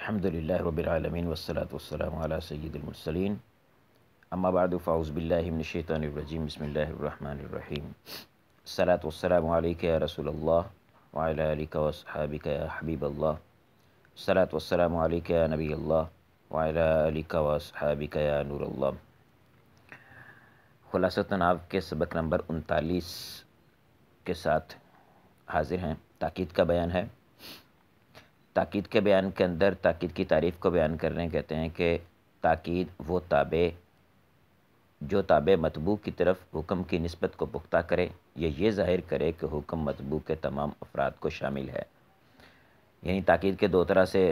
الحمدللہ رب العالمین والصلاة والسلام علی سید المرسلین اما بعد فاعوذ باللہ من الشیطان الرجیم بسم اللہ الرحمن الرحیم الصلاة والسلام علیک یا رسول اللہ وعلی آلک واصحابک یا حبیب اللہ الصلاة والسلام علیک یا نبی اللہ وعلی آلک واصحابک یا نور اللہ۔ خلاصتاً آپ کے سبق نمبر 39 کے ساتھ حاضر ہیں۔ تاکید کا بیان ہے۔ تاکید کے بیان کے اندر تاکید کی تعریف کو بیان کر رہے ہیں، کہتے ہیں کہ تاکید وہ تابع جو تابع مطبوع کی طرف حکم کی نسبت کو پختہ کرے یا یہ ظاہر کرے کہ حکم مطبوع کے تمام افراد کو شامل ہے۔ یعنی تاکید کے دو طرح سے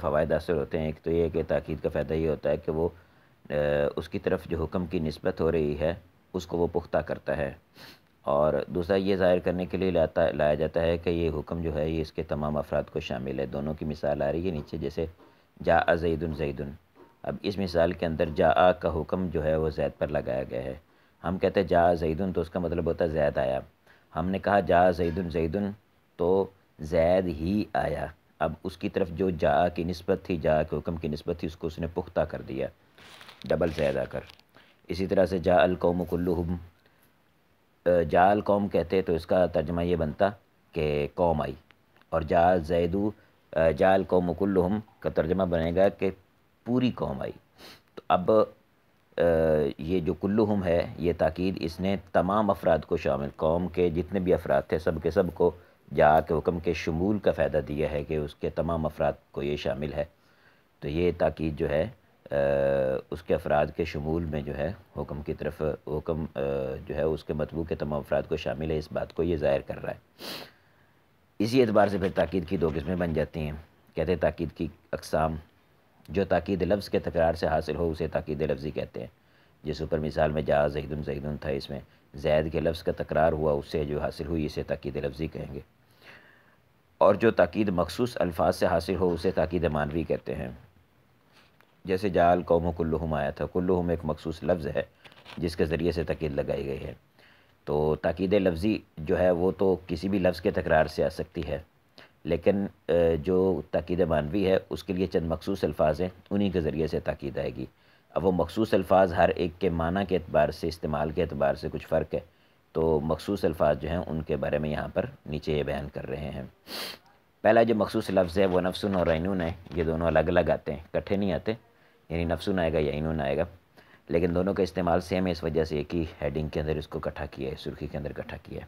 فوائد حاصل ہوتے ہیں۔ ایک تو یہ کہ تاکید کا فائدہ یہ ہوتا ہے کہ وہ اس کی طرف جو حکم کی نسبت ہو رہی ہے اس کو وہ پختہ کرتا ہے، اور دوسرا یہ ظاہر کرنے کے لیے لایا جاتا ہے کہ یہ حکم جو ہے یہ اس کے تمام افراد کو شامل ہے۔ دونوں کی مثال آ رہی ہے نیچے، جیسے جاء زید زیدن۔ اب اس مثال کے اندر جاء کا حکم جو ہے وہ زید پر لگایا گیا ہے۔ ہم کہتے ہیں جاء زیدن تو اس کا مطلب ہوتا ہے زید آیا۔ ہم نے کہا جاء زیدن تو زید ہی آیا۔ اب اس کی طرف جو جاء کی نسبت تھی، جاء کے حکم کی نسبت تھی، اس کو اس نے پختہ کر دیا ڈبل زید آ کر۔ اسی طرح سے جاء القوم کلہم، جاء القوم کہتے تو اس کا ترجمہ یہ بنتا کہ قوم آئی، اور جاء القوم کلہم کا ترجمہ بنے گا کہ پوری قوم آئی۔ تو اب یہ جو کلہم ہے یہ تاکید اس نے تمام افراد کو شامل، قوم کے جتنے بھی افراد تھے سب کے سب کو جاء کے حکم کے شمول کا فائدہ دیا ہے کہ اس کے تمام افراد کو یہ شامل ہے۔ تو یہ تاکید جو ہے اس کے افراد کے شمول میں جو ہے حکم کی طرف حکم جو ہے اس کے مطبوع کے تمام افراد کو شامل ہے، اس بات کو یہ ظاہر کر رہا ہے۔ اسی اعتبار سے پھر تاکید کی دو قسمیں بن جاتی ہیں۔ کہتے ہیں تاکید کی اقسام، جو تاکید لفظ کے تکرار سے حاصل ہو اسے تاکید لفظی کہتے ہیں۔ جس اوپر مثال میں جاء زیدن تھا، اس میں زید کے لفظ کا تکرار ہوا، اس سے جو حاصل ہوئی اسے تاکید لفظی کہیں گے۔ اور جو تاکید مخصوص الفاظ سے حاصل ہو اسے تاکید معنوی کہتے ہیں۔ جیسے جاء القوم کلہم آیا تھا، کلہم ایک مخصوص لفظ ہے جس کے ذریعے سے تاکید لگائی گئی ہے۔ تو تاکید لفظی جو ہے وہ تو کسی بھی لفظ کے تکرار سے آ سکتی ہے، لیکن جو تاکید معنوی ہے اس کے لیے چند مخصوص الفاظ ہیں، انہی کے ذریعے سے تاکید آئے گی۔ اب وہ مخصوص الفاظ ہر ایک کے معنی کے اعتبار سے، استعمال کے اعتبار سے کچھ فرق ہے، تو مخصوص الفاظ جو ہیں ان کے بارے میں یہاں پر نیچے یہ بیان کر رہے ہیں۔ پہلا جو مخصوص لفظ ہے وہ نفس اور عین ہے۔ یہ دونوں الگ الگ آتے ہیں، اکٹھے نہیں آتے، یعنی نفس آئے گا یا عین آئے گا، لیکن دونوں کا استعمال سیم ہے، اس وجہ سے ایک ہی ہیڈنگ کے اندر اس کو اکٹھا کیا ہے، سرخی کے اندر اکٹھا کیا ہے۔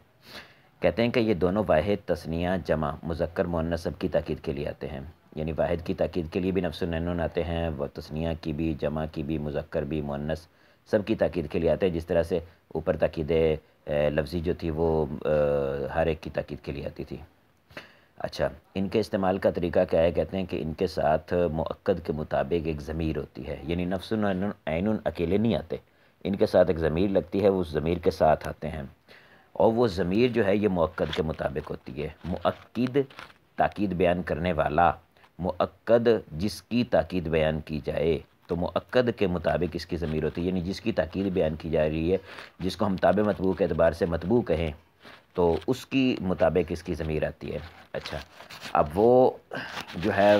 کہتے ہیں کہ یہ دونوں واحد، تثنیہ، جمع، مذکر، مؤنث سب کی تاکید کے لیے آتے ہیں۔ یعنی واحد کی تاکید کے لیے بھی نفس عین آتے ہیں، وہ تثنیہ کی بھی، جمع کی بھی، مذکر بھی، مؤنث سب کی تاکید کے لیے آتے ہیں۔ جس طرح سے اوپر تاکید لفظی جو تھی وہ ہر ایک کی تاکید کے لیے آتی تھی۔ اچھا، ان کے استعمال کا طریقہ کیا ہے؟ کہتے ہیں کہ ان کے ساتھ مؤکد کے مطابق ایک ضمیر ہوتی ہے، یعنی نفس عین اکیلے نہیں آتے، ان کے ساتھ ایک ضمیر لگتی ہے، وہ اس ضمیر کے ساتھ آتے ہیں، اور وہ ضمیر جو ہے یہ مؤکد کے مطابق ہوتی ہے۔ مؤکد تاکید بیان کرنے والا، مؤکد جس کی تاکید بیان کی جائے، تو مؤکد کے مطابق اس کی ضمیر ہوتی ہے، یعنی جس کی تاکید بیان کی جا رہی ہے، جس کو ہم تابع مطبوع کے اعتبار سے مطبوع کہیں، تو اس کی مطابق اس کی ضمیر آتی ہے۔ اچھا، اب وہ جو ہے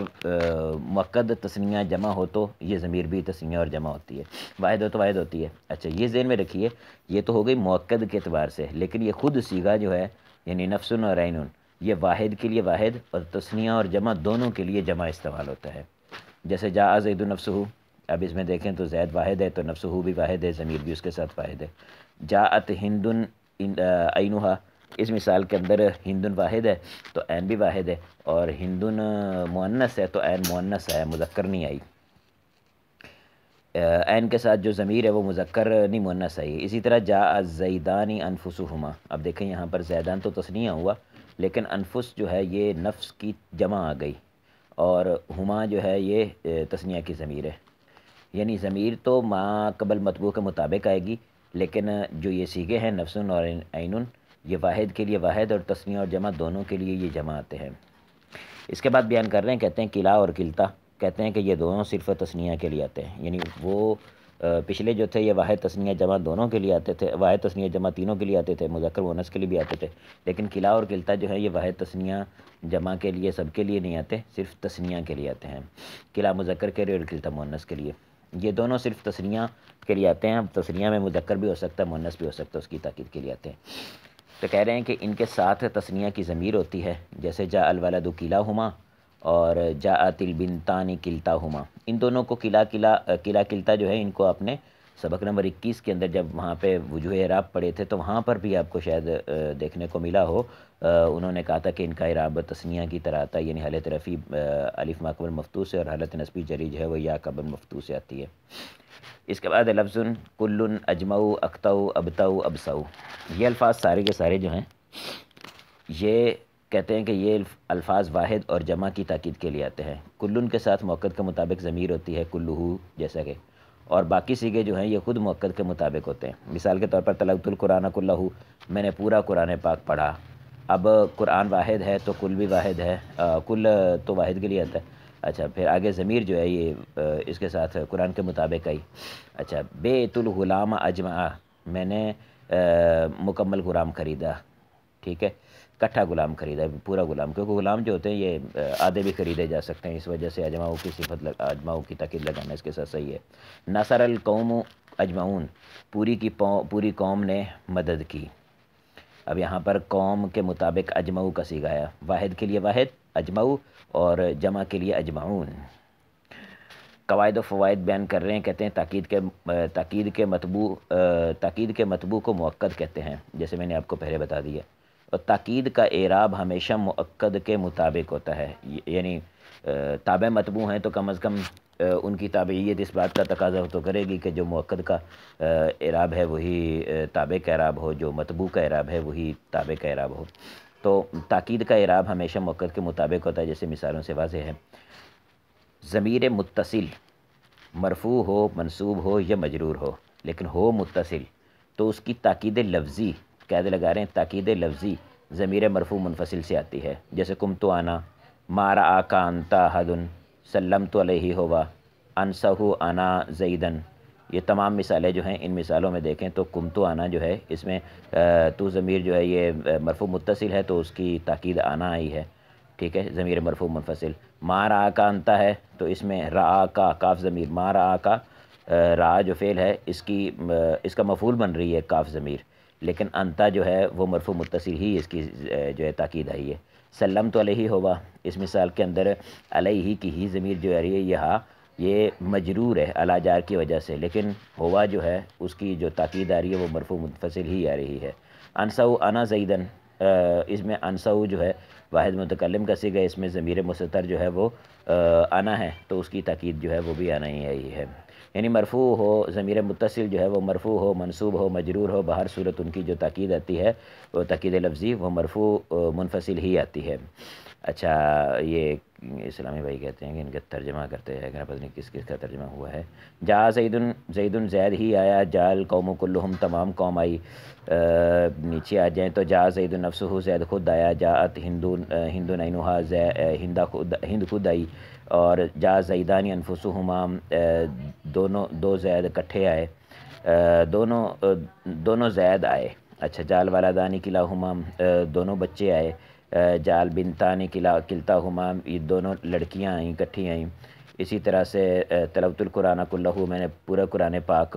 مؤکد تثنیہ جمع ہو تو یہ ضمیر بھی تثنیہ اور جمع ہوتی ہے، واحد ہو تو واحد ہوتی ہے۔ اچھا، یہ ذہن میں رکھیے، یہ تو ہو گئی مؤکد کے اعتبار سے، لیکن یہ خود صیغہ جو ہے یعنی نفس اور عین، یہ واحد کے لیے واحد اور تثنیہ اور جمع دونوں کے لیے جمع استعمال ہوتا ہے۔ جیسے جاء زید نفسہ، اب اس میں دیکھیں تو زید واحد ہے تو نفسہ بھی واحد ہے، ضمیر بھی اس کے ساتھ واحد ہے۔ جاءت ہند عینھا، اس مثال کے اندر ہندن واحد ہے تو عین بھی واحد ہے، اور ہندن مؤنث ہے تو عین مؤنث ہے، مذکر نہیں آئی۔ عین کے ساتھ جو ضمیر ہے وہ مذکر نہیں مؤنث آئی۔ اسی طرح جاء الزیدان انفسہما، اب دیکھیں یہاں پر زیدان تو تثنیہ ہوا، لیکن انفس جو ہے یہ نفس کی جمع آ گئی، اور ہما جو ہے یہ تثنیہ کی ضمیر ہے، یعنی ضمیر تو ما قبل مطبوع کے مطابق آئے گی، لیکن جو یہ صیغے ہیں نفس اور عین، یہ واحد کے لیے واحد اور تثنیہ اور جمع دونوں کے لیے یہ جمع آتے ہیں۔ اس کے بعد بیان کر رہے ہیں، کہتے ہیں کلا اور کلتا، کہتے ہیں کہ یہ دونوں صرف تثنیہ کے لیے آتے ہیں، یعنی وہ پچھلے جو تھے یہ واحد تثنیہ جمع دونوں کے لیے آتے تھے، واحد تثنیہ جمع تینوں کے لیے آتے تھے، مذکر مؤنث کے لیے بھی آتے تھے، لیکن کلا اور کلتا جو ہے یہ واحد تثنیہ جمع کے لیے سب کے لیے نہیں آتے، صرف تثنیہ کے لیے آتے ہیں، کلا مذکر کے لیے اور کلتا مؤنث کے لیے، یہ دونوں صرف تثنیہ کے لیے آتے ہیں۔ اب تثنیہ میں مذکر بھی ہو سکتا ہے مؤنث بھی ہو سکتا ہے، اس کی تاکید کے لیے آتے ہیں۔ تو کہہ رہے ہیں کہ ان کے ساتھ تثنیہ کی ضمیر ہوتی ہے، جیسے جاء الولد کلاہما اور جاءت البنتان کلتاہما، ان دونوں کو کلا کلتا جو ہے ان کو آپ نے سبق نمبر 21 کے اندر جب وہاں پہ وجوہ اعراب پڑھے تھے تو وہاں پر بھی آپ کو شاید دیکھنے کو ملا ہو، انہوں نے کہا تھا کہ ان کا اعراب تثنیہ کی طرح آتا ہے، یعنی حالت رفع الف ما قبل مفتوح سے اور حالت نصبی جری جو ہے وہ یا قبل مفتوح سے آتی ہے۔ اس کے بعد لفظ کل اجمعو اقطعو ابتعو ابصعو، یہ الفاظ سارے کے سارے جو ہیں یہ کہتے ہیں کہ یہ الفاظ واحد اور جمع کی تاکید کے لیے آتے ہیں۔ کلن کے ساتھ مؤکد کے مطابق ضمیر ہوتی ہے کلہو جیسا کہ، اور باقی صیغے جو ہیں یہ خود مؤکد کے مطابق ہوتے ہیں۔ مثال کے طور پر تلوت القرآن کلہو، میں نے پورا قرآن پاک پڑھا۔ اب قرآن واحد ہے تو کل بھی واحد ہے، کل تو واحد کے لیے آتا ہے۔ اچھا پھر آگے ضمیر جو ہے یہ اس کے ساتھ قرآن کے مطابق آئی۔ اچھا بیت الغلام اجمع، میں نے مکمل غلام خریدا، ٹھیک ہے، کٹھا غلام خریدا، پورا غلام، کیونکہ غلام جو ہوتے ہیں یہ آدھے بھی خریدے جا سکتے ہیں، اس وجہ سے اجمعو کی صفت اجمعو کی تاکید لگانا اس کے ساتھ صحیح ہے۔ نصر القوم اجمعون، پوری قوم نے مدد کی۔ اب یہاں پر قوم کے مطابق اجمعو کا صیغہ ہے، واحد کے لیے واحد اجمعو اور جمع کے لیے اجمعون۔ قواعد و فوائد بیان کر رہے ہیں، کہتے ہیں تاکید کے مطبوع کو مؤکد کہتے ہیں، جیسے میں نے آپ کو پہلے بتا دیا، اور تاکید کا اعراب ہمیشہ مؤکد کے مطابق ہوتا ہے، یعنی تابع مطبوع ہیں تو کم از کم ان کی تابعیت اس بات کا تقاضا تو کرے گی کہ جو مؤکد کا اعراب ہے وہی تابع کا اعراب ہو، جو مطبوع کا اعراب ہے وہی تابع کا اعراب ہو۔ تو تاکید کا اعراب ہمیشہ مؤکد کے مطابق ہوتا ہے، جیسے مثالوں سے واضح ہے۔ ضمیر متصل مرفوع ہو، منصوب ہو یا مجرور ہو، لیکن ہو متصل تو اس کی تاکید لفظی، قید لگا رہے ہیں، تاکید لفظی ضمیر مرفوع منفصل سے آتی ہے، جیسے قمت انا، ما رآک انت احد، سلمت علیہ ہوا، انسہ انا زیدن، یہ تمام مثالیں جو ہیں ان مثالوں میں دیکھیں تو قمت انا جو ہے اس میں تو ضمیر جو ہے یہ مرفوع متصل ہے تو اس کی تاکید انا آئی ہے، ٹھیک ہے، ضمیر مرفوع منفصل۔ ما رآک انت ہے تو اس میں رآک کاف ضمیر، ما رآک را جو فعل ہے اس کا مفعول بن رہی ہے کاف ضمیر، لیکن انتا جو ہے وہ مرفوع متصل ہی اس کی جو ہے تاکید آئی ہے۔ سلمت علیہ ہوا، اس مثال کے اندر علیہ کی ہی ضمیر جو آ رہی ہے یہ مجرور ہے اعلیٰ جار کی وجہ سے، لیکن ہوا جو ہے اس کی جو تاکید آ رہی ہے وہ مرفوع منفصل ہی آ رہی ہے۔ انسو انا زیدن، اس میں انسو جو ہے واحد متکلم کا صیغہ، اس میں ضمیر مستتر جو ہے وہ انا ہے تو اس کی تاکید جو ہے وہ بھی انا ہی آئی ہے، یعنی مرفوع ہو، ضمیر متصل جو ہے وہ مرفوع ہو، منصوب ہو، مجرور ہو، بہر صورت ان کی جو تاکید آتی ہے وہ تاکید لفظی وہ مرفوع منفصل ہی آتی ہے۔ اچھا یہ اسلامی بھائی کہتے ہیں کہ ان کا ترجمہ کرتے ہیں، پتہ نہیں کس کس کا ترجمہ ہوا ہے۔ جا زیدن زید ہی آیا، جا القوم کلہم تمام قوم آئی، نیچے آ جائیں تو جا زید نفسہ زید خود آیا، جاءت ہند عینھا ہند خود آئی، اور جا زیدان انفسہما دو زید اکٹھے آئے، دونوں زید آئے۔ اچھا جا الولدان کلاہما دونوں بچے آئے، جا البنتان کلتاہما یہ دونوں لڑکیاں آئیں اکٹھی آئیں۔ اسی طرح سے تلوت القرآن کلہ میں نے پورا قرآن پاک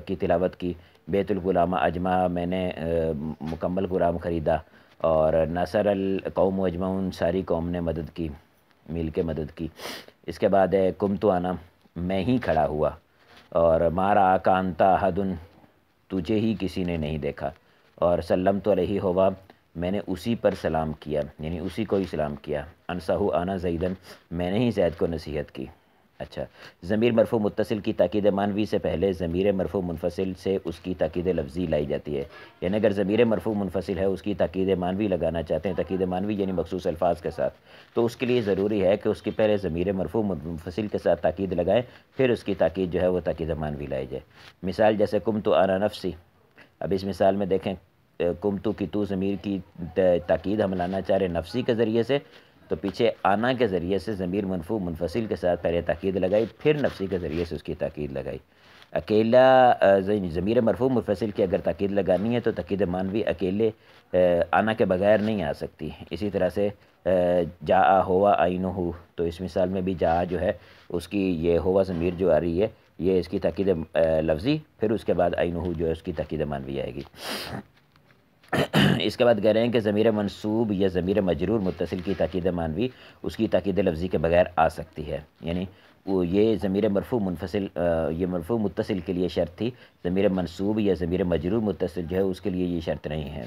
کی تلاوت کی، بیت الغلام اجمع میں نے مکمل غلام خریدا، اور نصر القوم اجمعون ساری قوم نے مدد کی، مل کے مدد کی۔ اس کے بعد ہے قمت انا، میں ہی کھڑا ہوا، اور ما رآک انت احد، تجھے ہی کسی نے نہیں دیکھا، اور سلمت علیہ ہوا، میں نے اسی پر سلام کیا، یعنی اسی کو ہی سلام کیا، انسہ انا زیدن، میں نے ہی زید کو نصیحت کی۔ اچھا ضمیر مرفوع متصل کی تاکید معنوی سے پہلے ضمیر مرفوع منفصل سے اس کی تاکید لفظی لائی جاتی ہے، یعنی اگر ضمیر مرفوع منفصل ہے اس کی تاکید معنوی لگانا چاہتے ہیں، تاکید معنوی یعنی مخصوص الفاظ کے ساتھ، تو اس کے لیے ضروری ہے کہ اس کی پہلے ضمیر مرفوع منفصل کے ساتھ تاکید لگائیں، پھر اس کی تاکید جو ہے وہ تاکید معنوی لائی جائے۔ مثال جیسے قمت انا نفسی، اب اس مثال میں دیکھیں قمتو کی تو ضمیر کی تاکید ہم لانا چاہ رہے نفسی کے ذریعے سے، تو پیچھے آنا کے ذریعے سے ضمیر مرفوع منفصل کے ساتھ پہلے تاکید لگائی، پھر نفسی کے ذریعے سے اس کی تاکید لگائی۔ اکیلا ضمیر مرفوع منفصل کی اگر تاکید لگانی ہے تو تاکید مانوی اکیلے آنا کے بغیر نہیں آ سکتی. اسی طرح سے جا ہوا عینہ، تو اس مثال میں بھی جا جو ہے اس کی یہ ہوا ضمیر جو آ رہی ہے یہ اس کی تاکید لفظی، پھر اس کے بعد عینہ جو ہے اس کی تاکید مانوی آئے گی. اس کے بعد کہہ رہے ہیں کہ ضمیر منصوب یا ضمیر مجرور متصل کی تاکید مانوی اس کی تاکید لفظی کے بغیر آ سکتی ہے. یعنی یہ ضمیر مرفوع منفصل یہ مرفوع متصل کے لیے شرط تھی، ضمیر منصوب یا ضمیر مجرور متصل جو ہے اس کے لیے یہ شرط نہیں ہے.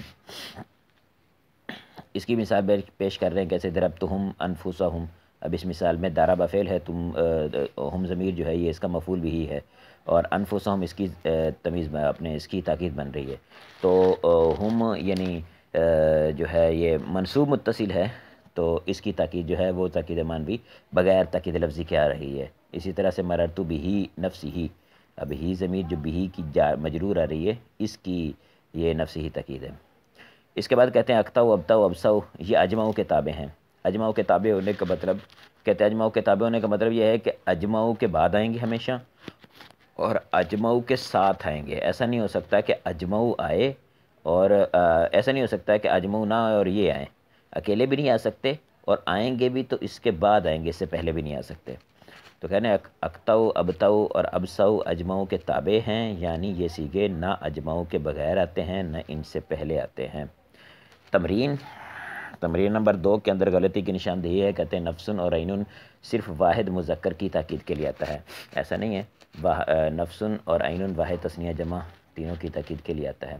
اس کی مثال پیش کر رہے ہیں کیسے ضربتہم انفسہم. اب اس مثال میں ضرب فعل ہے، ہم ضمیر جو ہے یہ اس کا مفعول بھی ہے، اور انفسہم اس کی تمیز اپنے اس کی تاکید بن رہی ہے. تو ہم یعنی جو ہے یہ منصوب متصل ہے، تو اس کی تاکید جو ہے وہ تاکید مانوی بغیر تاکید لفظی کے آ رہی ہے. اسی طرح سے مررت بہی نفسی، اب ہی ضمیر جو بہی کی مجرور آ رہی ہے اس کی یہ نفسی ہی تاکید ہے. اس کے بعد کہتے ہیں اقتاؤ ابتاؤ ابساؤ، یہ اجماؤں کے تابع ہیں. اجماؤں کے تابع ہونے کا مطلب کہتے ہیں اجماؤں کے تابع ہونے کا مطلب یہ ہے کہ اجماؤں کے بعد آئیں گے ہمیشہ اور اجماؤں کے ساتھ آئیں گے. ایسا نہیں ہو سکتا کہ اجماؤں آئے اور ایسا نہیں ہو سکتا کہ اجماؤں نہ آئے اور یہ آئیں. اکیلے بھی نہیں آ سکتے اور آئیں گے بھی تو اس کے بعد آئیں گے، اس سے پہلے بھی نہیں آ سکتے. تو کہنے اقتاؤ ابتاؤ اور ابساؤ اجماؤں کے تابع ہیں، یعنی یہ سیغے نہ اجماؤں کے بغیر آتے ہیں نہ ان سے پہلے آتے ہیں. تمرین نمبر 2 کے اندر غلطی کی نشاندہی ہے. کہتے ہیں نفسن اور عینن صرف واحد مذکر کی تاکید کے لیے آتا ہے. ایسا نہیں ہے، نفسن اور عینن واحد تثنیہ جمع تینوں کی تاکید کے لیے آتا ہے.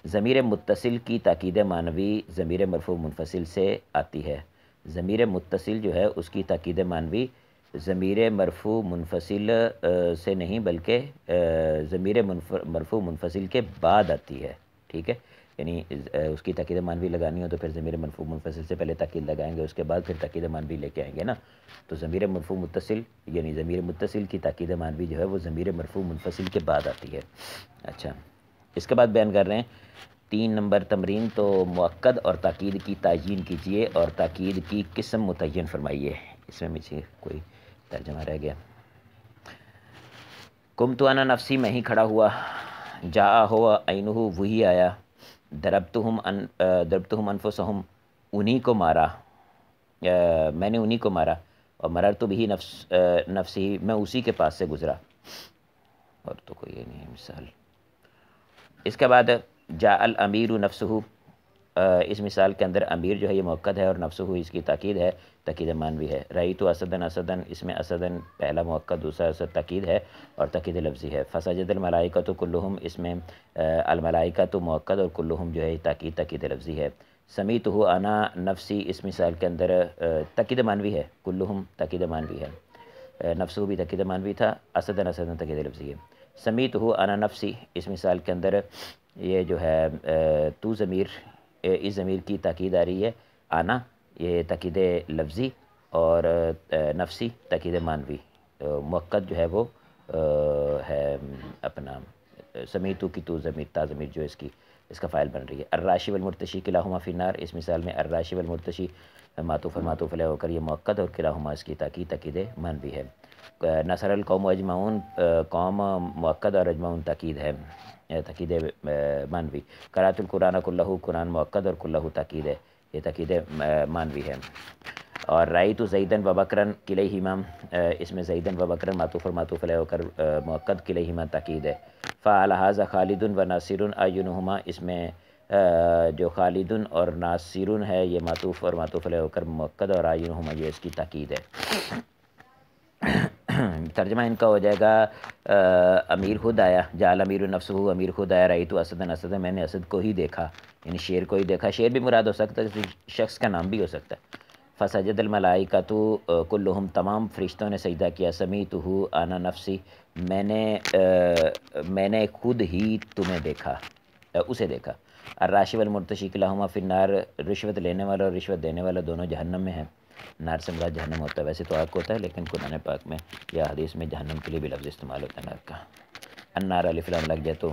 ضمیر متصل کی تاکید مانوی ضمیر مرفوع منفصل سے آتی ہے. ضمیر متصل جو ہے اس کی تاکید مانوی ضمیر مرفوع منفصل سے نہیں بلکہ ضمیر مرفوع منفصل کے بعد آتی ہے. ٹھیک ہے، یعنی اس کی تاکید مانوی لگانی ہو تو پھر ضمیر مرفوع منفصل سے پہلے تاکید لگائیں گے، اس کے بعد پھر تاکید مانوی لے کے آئیں گے نا. تو ضمیر مرفوع متصل یعنی ضمیر متصل کی تاکید مانوی جو ہے وہ ضمیر مرفوع منفصل کے بعد آتی ہے. اچھا، اس کے بعد بیان کر رہے ہیں 3 نمبر تمرین. تو مؤکد اور تاکید کی تعیین کیجئے اور تاکید کی قسم متعین فرمائیے. اس میں مجھے کوئی ترجمہ رہ گیا. قمت انا نفسی، میں ہی کھڑا ہوا. جاء ہوا عینہ، وہی آیا. ضربتہم انفسہم، انہی کو مارا، میں نے انہی کو مارا. اور مررت بہی نفسی، میں اسی کے پاس سے گزرا. اور تو کوئی یہ نہیں ہے مثال. اس کے بعد جاء الامیر نفسہ، اس مثال کے اندر امیر جو ہے یہ مؤکد ہے اور نفسہ اس کی تاکید ہے، تاکید مانوی ہے. رأیت اسدن، اسدن اس میں اسدن پہلا مؤکد دوسرا اسد تاکید ہے اور تاکید لفظی ہے. فسجد الملائکۃ کلہم، اس میں الملائکۃ مؤکد اور کلہم جو ہے تاکید لفظی ہے. سمیتہ انا نفسی اس مثال کے اندر تاکید مانوی ہے، کلہم تاکید مانوی ہے، نفسہ بھی تاکید مانوی تھا، اسدن اسدن تاکید لفظی ہے. سمیتہ انا نفسی اس مثال کے اندر یہ جو ہے تو ضمیر، اس ضمیر کی تاکید آ رہی ہے. آنا یہ تاکید لفظی اور نفسی تاکید مانوی. مؤکد جو ہے وہ ہے اپنا سمیتو کی تو ضمیر تا ضمیر جو اس کا فاعل بن رہی ہے. الراشی والمرتشی کلاہما فی النار، اس مثال میں الراشی والمرتشی معطوف علیہ ہو کر یہ مؤکد اور کلاہما اس کی تاکید مانوی ہے. نصر القوم اجمعون، قوم مؤکد اور اجمعون تاکید ہے، تاکید مانوی. قرأت القرآن کلہ، قرآن مؤکد اور کلہ تاکید ہے، یہ تاکید مانوی ہے. اور رأیت زیدن و بکرن کلیہما، اس میں زیدن و بکرن معطوف اور معطوف علیہ ہو کر مؤکد کلیہما تاکید ہے. فعلی ھذا خالد و ناصر اعینہما، اس میں جو خالد اور ناصر ہے یہ معطوف اور معطوف علیہ ہو کر مؤکد اور اعینہما یہ اس کی تاکید ہے. ترجمہ ان کا ہو جائے گا امیر خود آیا، جعل امیر نفسہ، امیر خود آیا. رأیت اسدن، اسدن میں نے اسد کو ہی دیکھا، یعنی شیر کو ہی دیکھا. شیر بھی مراد ہو سکتا ہے، شخص کا نام بھی ہو سکتا ہے. فسجد الملائکۃ کلہم، تمام فرشتوں نے سجدہ کیا. سمیتہ انا نفسی، میں نے خود ہی تمہیں دیکھا، اسے دیکھا. الراشی والمرتشی کلاہما فی النار، رشوت لینے والا اور رشوت دینے والا دونوں جہنم میں ہیں. نار سے مراد جہنم ہوتا ہے، ویسے تو آگ کو ہوتا ہے لیکن قرآن پاک میں یا حدیث میں جہنم کے لیے بھی لفظ استعمال ہوتا ہے نار کا. النار الف لام لگ جائے تو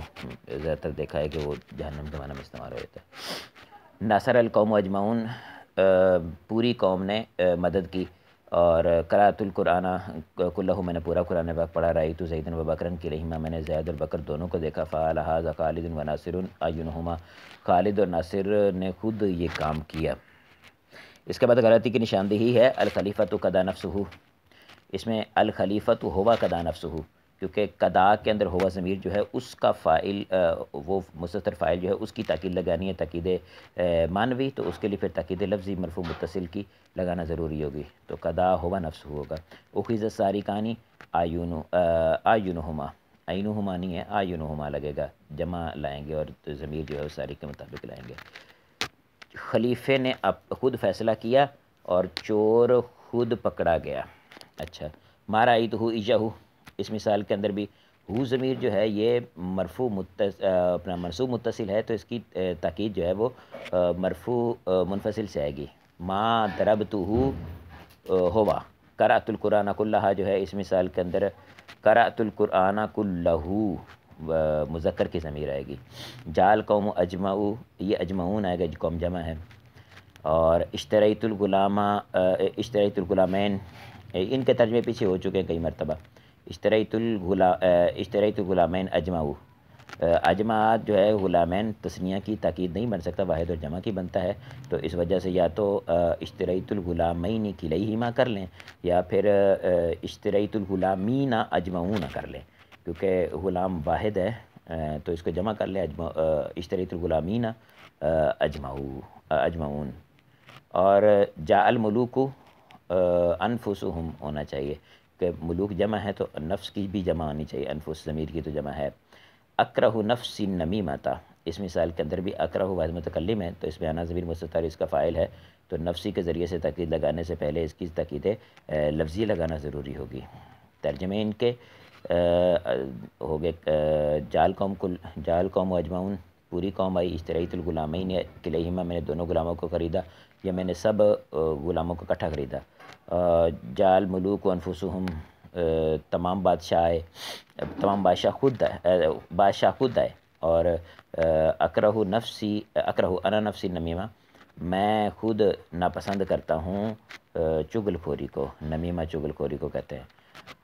زیادہ تر دیکھا ہے کہ وہ جہنم کے معنی میں استعمال ہو جاتا ہے. ناصر القوم اجمعون، پوری قوم نے مدد کی. اور قرأت القرآن کلہ، میں نے پورا قرآن پاک پڑھا، رأیت زید و بکرا کلیہما، میں نے زید اور بکر دونوں کو دیکھا، فعل ھذا خالد و ناصر اعینہما، خالد اور ناصر نے خود یہ کام کیا۔ اس کے بعد غلطی کی نشاندہی ہے، الخلیفۃ قضا نفسہ، اس میں الخلیفۃ ہوا قضا نفسہ، کیونکہ قضا کے اندر ہوا ضمیر جو ہے اس کا فاعل وہ مستتر فاعل جو ہے اس کی تاکید لگانی ہے، تاکید معنوی، تو اس کے لیے پھر تاکید لفظی مرفوع متصل کی لگانا ضروری ہوگی، تو قضا ہوا نفسہ ہوگا۔ اخذ السارقان اعینہما، عینہما نہیں ہے، اعینہما لگے گا، جمع لائیں گے اور ضمیر جو ہے سارق کے مطابق لائیں گے۔ خلیفے نے خود فیصلہ کیا اور چور خود پکڑا گیا۔ اچھا، ما رأیتہ ایجہ، اس مثال کے اندر بھی ہو ضمیر جو ہے یہ مرفوع اپنا منصوب متصل ہے، تو اس کی تاکید جو ہے وہ مرفوع منفصل سے آئے گی۔ ما ضربتہ ہوا، قرأت القرآن کلہ جو ہے اس مثال کے اندر قرأت القرآن کلہ مذکر کی ضمیر آئے گی۔ جال قوم اجمعو، یہ اجمعون آئے گا جو قوم جمع ہے۔ اور اشتریت الغلامین، ان کے ترجمے پیچھے ہو چکے ہیں کئی مرتبہ۔ اشتریت الغلامین اجمعو، اجماعات جو ہے غلامین تثنیہ کی تاکید نہیں بن سکتا، واحد اور جمع کی بنتا ہے، تو اس وجہ سے یا تو اشتریت الغلامین کلیہما کر لیں، یا پھر اشتریت الغلامین اجمعون کر لیں، کیونکہ غلام واحد ہے تو اس کو جمع کر لیں، اشتریت الغلامین اجمعون۔ اور جاء الملوک انفسہم ہونا چاہیے، کہ ملوک جمع ہے تو نفس کی بھی جمع ہونی چاہیے، انفس ضمیر کی تو جمع ہے۔ اکرہ نفس النمیمۃ، اس مثال کے اندر بھی اکرہ واحد متکلم ہے، تو اس میں انا ضمیر مستتر اس کا فاعل ہے، تو نفسی کے ذریعے سے تاکید لگانے سے پہلے اس کی تاکید لفظی لگانا ضروری ہوگی۔ ترجمے ان کے ہو گئے، جال قوم و اجمعون، پوری قوم آئی، اشتریت الغلامین کلیہما، میں نے دونوں غلاموں کو خریدا، یا میں نے سب غلاموں کو اکٹھا خریدا۔ جال ملوک و انفسہم، تمام بادشاہ آئے، تمام بادشاہ خود آئے۔ اور اکرہ انا نفسی نمیمہ، میں خود ناپسند کرتا ہوں چغل خوری کو، نمیمہ چغل خوری کو کہتے ہیں۔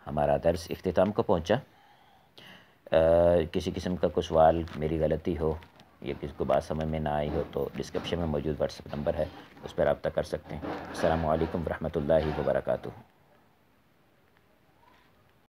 ہمارا درس اختتام کو پہنچا۔ کسی قسم کا کوئی سوال، میری غلطی ہو یا کسی کو بات سمجھ میں نہ آئی ہو تو ڈسکرپشن میں موجود واٹس ایپ نمبر ہے، اس پر رابطہ کر سکتے ہیں۔ السلام علیکم ورحمۃ اللہ وبرکاتہ۔